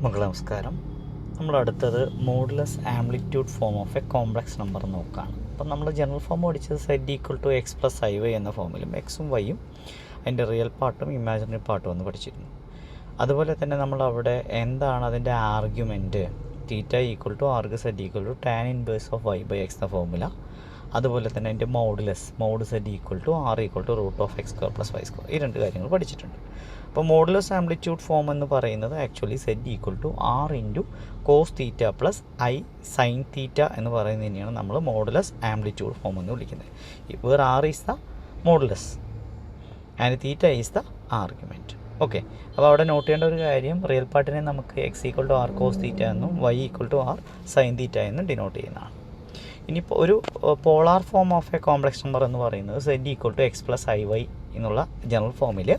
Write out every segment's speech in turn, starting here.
മക്കളെ നമസ്കാരം. നമ്മളടുത്തത് modulus amplitude form of a complex number നോക്കുകയാണ്. അപ്പം നമ്മൾ ജനറൽ ഫോം പഠിച്ചത് z equal to x plus i y എന്ന ഫോമിലും എക്സും വൈയും അതിൻ്റെ റിയൽ പാർട്ടും ഇമാജിനറി പാർട്ടും എന്ന് പഠിച്ചിരുന്നു. അതുപോലെ തന്നെ നമ്മളവിടെ എന്താണ് അതിൻ്റെ argument theta equal to arg Z equal to tan inverse of Y by X എന്ന ഫോമുല, അതുപോലെ തന്നെ അതിൻ്റെ mod Z equal to R equal to root of X square plus Y square, ഈ രണ്ട് കാര്യങ്ങൾ പഠിച്ചിട്ടുണ്ട്. അപ്പോൾ മോഡുലസ് ആംപ്ലിറ്റ്യൂഡ് ഫോം എന്ന് പറയുന്നത് actually z equal to r into cos theta plus I sine theta എന്ന് പറയുന്നതിനെയാണ് നമ്മൾ മോഡുലസ് ആംപ്ലിറ്റ്യൂഡ് ഫോം എന്ന് വിളിക്കുന്നത്. Where r is the modulus and theta is the argument. Okay, അപ്പോൾ അവിടെ നോട്ട് ചെയ്യേണ്ട ഒരു കാര്യം, റിയൽ പാർട്ടിനെ നമുക്ക് x equal to r cos theta എന്നും y equal to r sine theta എന്നും ഡിനോട്ട് ചെയ്യുന്നതാണ്. ഇനിയിപ്പോൾ ഒരു polar form of a complex number എന്ന് പറയുന്നത് Z equal to x plus i y എന്നുള്ള ജനറൽ ഫോമിൽ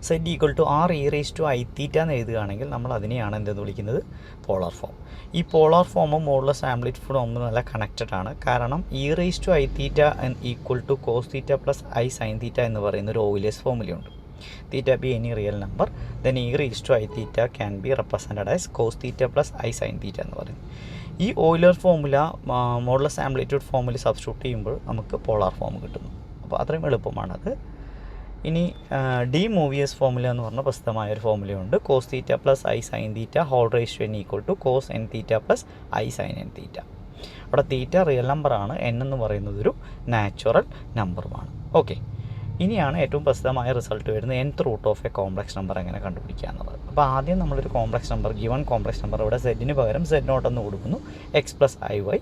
z equal to r e raise to i theta എന്ന് എഴുതുകയാണെങ്കിൽ നമ്മൾ അതിനെയാണ് എന്തെന്ന് വിളിക്കുന്നത്, പോളാർ ഫോം. ഈ പോളാർ ഫോമും മോഡുലസ് ആംപ്ലിറ്റ്യൂഡ് ഫോമും നല്ല കണക്റ്റഡ് ആണ്. കാരണം e raise to i theta equal to cos theta plus I sine theta എന്ന് പറയുന്ന ഒരു ഓയിലേഴ്സ് ഫോമുലയുണ്ട്. Theta be any real number, then e raise to i theta can be represented as cos theta plus I sine theta എന്ന് പറയുന്നത്. ഈ Euler formula modulus amplitude ഫോമിൽ substitute ചെയ്യുമ്പോൾ നമുക്ക് പോളാർ ഫോം കിട്ടുന്നു. അപ്പോൾ അത്രയും എളുപ്പമാണത്. ഇനി ഡി മൂവിയസ് ഫോമുല എന്ന് പറഞ്ഞ പ്രസിദ്ധമായ ഒരു ഫോമുലയുണ്ട്. Cos theta plus I sine theta whole raise to n equal to cos n theta plus I sine n theta. അവിടെ തീറ്റ റിയൽ നമ്പറാണ്, എൻ എന്ന് പറയുന്നത് ഒരു നാച്ചുറൽ നമ്പറുമാണ്. ഓക്കെ, ഇനിയാണ് ഏറ്റവും പ്രസിദ്ധമായ റിസൾട്ട് വരുന്നത് nth root of a complex number എങ്ങനെ കണ്ടുപിടിക്കുക എന്നുള്ളത്. അപ്പോൾ ആദ്യം നമ്മളൊരു complex number, given complex number, ഇവിടെ സെഡിന് പകരം സെഡ് നോട്ട് എന്ന് കൊടുക്കുന്നു, x plus i y,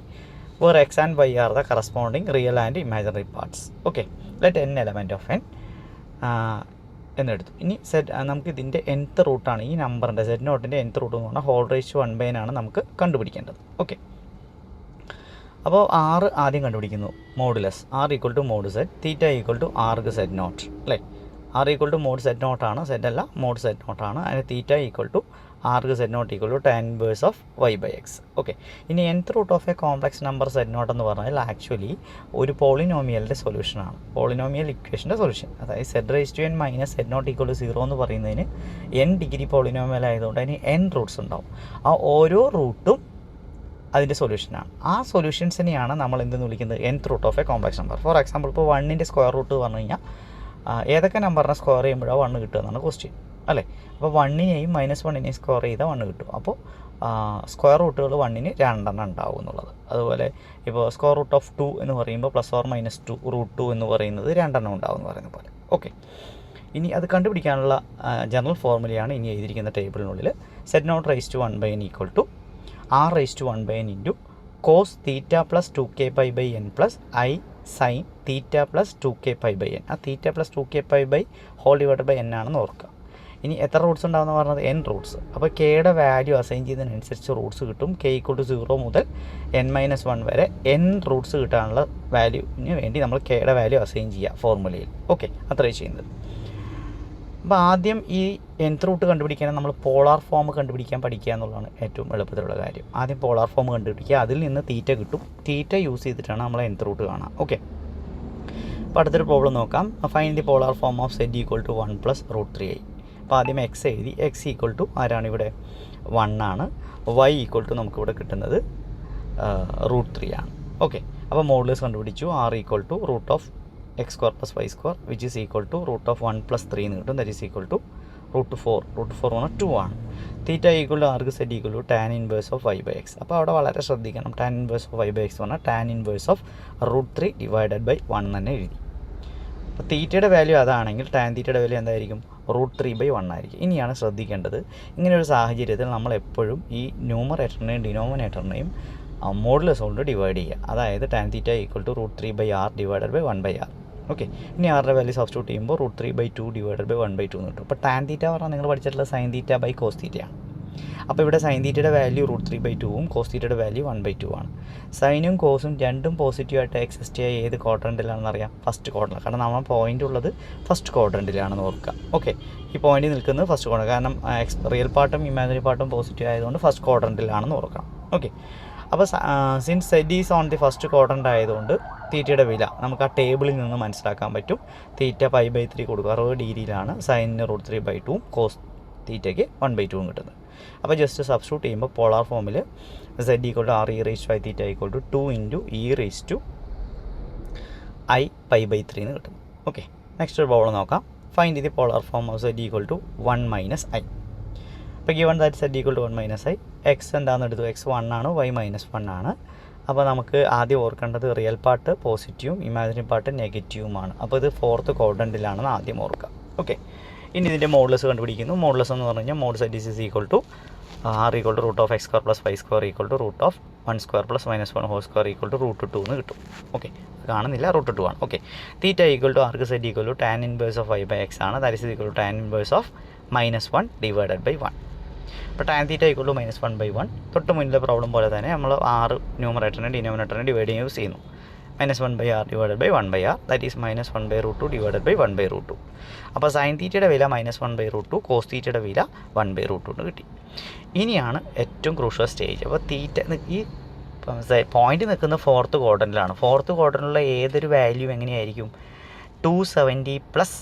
where x and y are the corresponding real and imaginary parts. Okay, let n element of n എന്നെടുത്തു. ഇനി നമുക്ക് ഇതിൻ്റെ nth റൂട്ടാണ്, ഈ നമ്പറിൻ്റെ സെഡ് നോട്ടിൻ്റെ nth റൂട്ട് എന്ന് പറഞ്ഞാൽ ഹോൾ റേസ് ടു 1/n ആണ് നമുക്ക് കണ്ടുപിടിക്കേണ്ടത്. ഓക്കെ, അപ്പോൾ ആർ ആദ്യം കണ്ടുപിടിക്കുന്നു, modulus r equal to mod z theta equal to arg z not, അല്ലേ? R equal to mod z നോട്ടാണ്, സെഡ് അല്ല മോഡ് സെഡ് നോട്ടാണ്. അതിന് theta equal to arg z not equal to tan inverse of Y by x. Okay, ഇനി nth root of a complex number z not എന്ന് പറഞ്ഞാൽ actually ഒരു പോളിനോമിയലിൻ്റെ സൊല്യൂഷനാണ്, പോളിനോമിയൽ ഇക്വേഷൻ്റെ സൊല്യൂഷൻ. അതായത് z raise to n minus z not equal to 0 എന്ന് പറയുന്നതിന് n ഡിഗ്രി പോളിനോമിയൽ ആയതുകൊണ്ട് അതിന് n റൂട്ട്സ് ഉണ്ടാവും. ആ ഓരോ റൂട്ടും അതിൻ്റെ സൊല്യൂഷനാണ്. ആ സൊല്യൂഷൻസിനെയാണ് നമ്മൾ എന്തെന്ന് വിളിക്കുന്നത്, nth root of a complex number. For example, ഇപ്പോൾ 1ൻ്റെ സ്ക്വയർ റൂട്ട് പറഞ്ഞു കഴിഞ്ഞാൽ ഏതൊക്കെ നമ്പറിനെ സ്ക്വയർ ചെയ്യുമ്പോഴാണ് 1 കിട്ടുക എന്നാണ് ക്വസ്റ്റ്യൻ, അല്ലേ? അപ്പോൾ 1നെയും -1നെയും സ്ക്വയർ ചെയ്താൽ 1 കിട്ടും. അപ്പോൾ സ്ക്വയർ റൂട്ടുകൾ 1ന് 2 ഉണ്ടാവും എന്നുള്ളത്. അതുപോലെ ഇപ്പോൾ സ്ക്വയർ റൂട്ട് ഓഫ് 2 എന്ന് പറയുമ്പോൾ +or-2 റൂട്ട് 2 എന്ന് പറയുന്നത് 2 ഉണ്ടാവും എന്ന് പറയുന്ന പോലെ. ഓക്കെ, ഇനി അത് കണ്ടുപിടിക്കാനുള്ള ജനറൽ ഫോർമുലയാണ് ഇനി എഴുതിയിരിക്കുന്ന ടേബിളിനുള്ളിൽ. Z not raise to 1/n equal to r raise to 1/n into cos theta plus 2k pi by n plus I sine theta plus 2k pi by n. ആ theta plus 2k pi by whole divide by n ആണെന്ന് ഓർക്കുക. ഇനി എത്ര Roots ഉണ്ടാവുമെന്ന് പറഞ്ഞത് n Roots. അപ്പോൾ കെയുടെ value assign ചെയ്യുന്നതിനനുസരിച്ച് Roots കിട്ടും. k ഈക്വൽ ടു 0 മുതൽ n-1 വരെ n റൂട്ട്സ് കിട്ടാനുള്ള വാല്യൂവിന് വേണ്ടി നമ്മൾ കെയുടെ വാല്യൂ അസൈൻ ചെയ്യുക ഫോർമുലയിൽ. ഓക്കെ, അത്രയും ചെയ്യുന്നത്. അപ്പോൾ ആദ്യം ഈ nth റൂട്ട് കണ്ടുപിടിക്കാൻ നമ്മൾ പോളാർ ഫോം കണ്ടുപിടിക്കാൻ പഠിക്കുക എന്നുള്ളതാണ് ഏറ്റവും എളുപ്പത്തിലുള്ള കാര്യം. ആദ്യം പോളാർ ഫോം കണ്ടുപിടിക്കുക, അതിൽ നിന്ന് തീറ്റ കിട്ടും. തീറ്റ യൂസ് ചെയ്തിട്ടാണ് നമ്മൾ nth റൂട്ട് കാണുക. ഓക്കെ, അപ്പോൾ അടുത്തൊരു പ്രോബ്ലം നോക്കാം. Find the polar form of Z equal to 1 + √3i. അപ്പോൾ ആദ്യം എക്സ് എഴുതി, എക്സ് ഈക്വൽ ടു ആരാണ് ഇവിടെ 1 ആണ്, വൈ ഈക്വൽ ടു നമുക്കിവിടെ കിട്ടുന്നത് √3 ആണ്. ഓക്കെ, അപ്പോൾ മോഡുലസ് കണ്ടുപിടിച്ചു. R equal to root of x square plus Y square which is equal to root of 1 + 3 എന്ന് കിട്ടും. That is equal to √4. √4 പറഞ്ഞാൽ 2 ആണ്. Theta equal to arg z equal to tan inverse of Y by x. അപ്പോൾ അവിടെ വളരെ ശ്രദ്ധിക്കണം, tan inverse of Y by x പറഞ്ഞാൽ tan inverse of √3 divided by 1 തന്നെ എഴുതി. അപ്പോൾ തീറ്റയുടെ വാല്യൂ അതാണെങ്കിൽ ടാൻ തീറ്റയുടെ വാല്യൂ എന്തായിരിക്കും, √3/1 ആയിരിക്കും. ഇനിയാണ് ശ്രദ്ധിക്കേണ്ടത്, ഇങ്ങനെയൊരു സാഹചര്യത്തിൽ നമ്മൾ എപ്പോഴും ഈ ന്യൂമറേറ്ററിനെയും ഡിനോമിനേറ്ററിനെയും മോഡുലസ് കൊണ്ട് ഡിവൈഡ് ചെയ്യുക. അതായത് tan theta equal to √3/r divided by 1/r. Okay, ഇനി ആറിൻ്റെ വാല്യൂ സബ്സ്റ്റിറ്റ്യൂട്ട് ചെയ്യുമ്പോൾ √3/2 ഡിവൈഡഡ് ബൈ 1/2 എന്ന് കിട്ടും. അപ്പോൾ ടാൻ തീറ്റ പറഞ്ഞാൽ നിങ്ങൾ പഠിച്ചിട്ടുള്ള സൈൻ തീറ്റ ബൈ കോസ് തീറ്റയാണ്. അപ്പോൾ ഇവിടെ സൈൻ തീറ്റയുടെ വാല്യൂ √3/2ഉം കോസ് തീറ്റയുടെ വാല്യൂ 1/2 ആണ്. സൈനും കോസും രണ്ടും പോസിറ്റീവായിട്ട് എക്സിസ്റ്റ് ചെയ്യുക ഏത് ക്വാഡ്രൻറ്റിലാണെന്ന് അറിയാം, ഫസ്റ്റ് ക്വാഡ്രൻറ്റ്. കാരണം നമ്മൾ പോയിൻ്റ് ഉള്ളത് ഫസ്റ്റ് ക്വാഡ്രൻറ്റിലാണെന്ന് ഓർക്കുക. ഓക്കെ, ഈ പോയിൻ്റ് നിൽക്കുന്നത് ഫസ്റ്റ് ക്വാഡ്രൻറ്റ്, കാരണം റിയൽ പാർട്ടും ഇമാജിനറി പാർട്ടും പോസിറ്റീവ് ആയതുകൊണ്ട് ഫസ്റ്റ് ക്വാഡ്രൻറ്റിലാണെന്ന് ഓർക്കണം. ഓക്കെ, അപ്പോൾ since Z is on the first quadrant ആയതുകൊണ്ട് തീറ്റയുടെ വില നമുക്ക് ആ ടേബിളിൽ നിന്ന് മനസ്സിലാക്കാൻ പറ്റും. തീറ്റ π/3 കൊടുക്കുക, 60 ഡിഗ്രിയിലാണ്, സൈനിന് √3/2, കോസ് തീറ്റയ്ക്ക് 1/2 കിട്ടുന്നത്. അപ്പോൾ ജസ്റ്റ് സബ്സ്റ്റിറ്റ്യൂട്ട് ചെയ്യുമ്പോൾ പോളാർ ഫോമിൽ z = r e raised to i theta = 2 × e raised to i π/3 എന്ന് കിട്ടും. ഓക്കെ, നെക്സ്റ്റ് ഒരു പ്രോബ്ലം നോക്കാം. Find the polar form of z = 1 - i. അപ്പോൾ given that z = 1 - i, X എന്താണെന്ന് എടുത്തു, x 1 ആണ്, y -1 ആണ്. അപ്പോൾ നമുക്ക് ആദ്യം ഓർക്കേണ്ടത് റിയൽ പാർട്ട് പോസിറ്റീവും ഇമാജിനറി പാർട്ട് നെഗറ്റീവുമാണ്. അപ്പോൾ ഇത് 4th ക്വാഡ്രൻറ്റിലാണെന്ന് ആദ്യം ഓർക്കുക. ഓക്കെ, ഇനി ഇതിൻ്റെ മോഡുലസ് കണ്ടുപിടിക്കുന്നു. മോഡുലസ് എന്ന് പറഞ്ഞു കഴിഞ്ഞാൽ mode z = r = √(x²+ y²) = √(1² + -1 whole square) = √2 എന്ന് കിട്ടും. ഓക്കെ, കാണുന്നില്ല, √2 ആണ്. Okay, theta = arc z = tan inverse of y/x ആണ്. That is = tan inverse of -1 / 1. അപ്പോൾ tan തീറ്റ = -1/1. തൊട്ട് മുന്നിലെ പ്രോബ്ലം പോലെ തന്നെ നമ്മൾ r ന്യൂമറേറ്ററിനെ ഡിനോമിനേറ്ററിനെ ഡിവൈഡ് യൂസ് ചെയ്യുന്നു. -1/r / 1/r, that is -1/√2 / 1/√2. അപ്പോൾ സൈൻ തീറ്റയുടെ വില -1/√2, കോസ് തീറ്റയുടെ വില 1/√2 എന്ന് കിട്ടി. ഇനിയാണ് ഏറ്റവും ക്രൂഷ്യൽ സ്റ്റേജ്. അപ്പോൾ തീറ്റ ഈ പോയിന്റ് നിൽക്കുന്ന 4th ക്വാഡ്രൻറ്റിലാണ്. 4th ക്വാഡ്രൻറ്റിലുള്ള ഏതൊരു വാല്യൂ എങ്ങനെയായിരിക്കും? 270 പ്ലസ്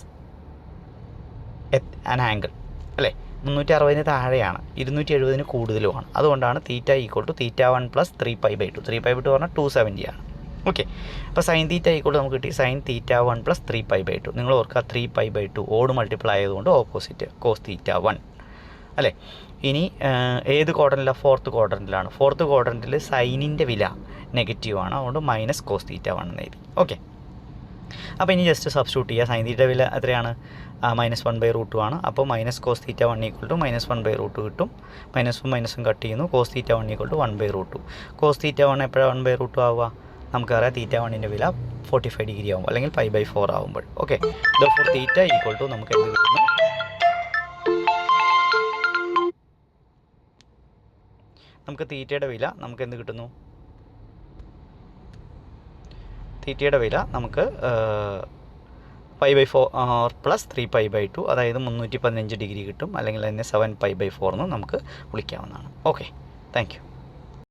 ആൻ ആംഗിൾ അല്ലേ, 360 താഴെയാണ്, 270 കൂടുതലുമാണ്. അതുകൊണ്ടാണ് തീറ്റ = θ1 + 3π/2. 3π/2 പറഞ്ഞാൽ 270 ആണ്. ഓക്കെ, അപ്പോൾ സൈൻ തീറ്റ = നമുക്ക് കിട്ടി sin θ1 + 3π/2. നിങ്ങൾ ഓർക്കുക 3π/2 ഓട് മൾട്ടിപ്ലൈ ആയതുകൊണ്ട് ഓപ്പോസിറ്റ് cos θ1 അല്ലേ. ഇനി ഏത് ക്വാഡ്രൻറ്റിലാണ്? 4th ക്വാഡ്രൻറ്റിലാണ്. 4th ക്വാഡ്രൻറ്റിൽ സൈനിൻ്റെ വില നെഗറ്റീവാണ്, അതുകൊണ്ട് -cos θ1 എന്ന് എഴുതി. ഓക്കെ, അപ്പോൾ ഇനി ജസ്റ്റ് സബ്സ്റ്റിറ്റ്യൂട്ട് ചെയ്യുക. സൈൻ തീറ്റ വില എത്രയാണ്? -1/√2 ആണ്. അപ്പോൾ -cos θ1 = -1/√2 കിട്ടും. -ഉം കട്ട് ചെയ്യുന്നു. cos θ1 = 1/√2. cos θ1 എപ്പോഴാണ് 1/√2 ആവുക? നമുക്കറിയാം θ1ൻ്റെ വില 45 ഡിഗ്രി ആകുമ്പോൾ അല്ലെങ്കിൽ π/4 ആകുമ്പോൾ. ഓക്കെ, therefore തീറ്റ = നമുക്ക് എന്ത് കിട്ടുന്നു? നമുക്ക് തീറ്റയുടെ വില നമുക്ക് എന്ത് കിട്ടുന്നു? തീറ്റയുടെ വില നമുക്ക് π/4 + 3π/2, അതായത് 315 ഡിഗ്രി കിട്ടും. അല്ലെങ്കിൽ അതിനെ 7π/4 എന്ന് നമുക്ക് വിളിക്കാവുന്നതാണ്. Okay, thank U.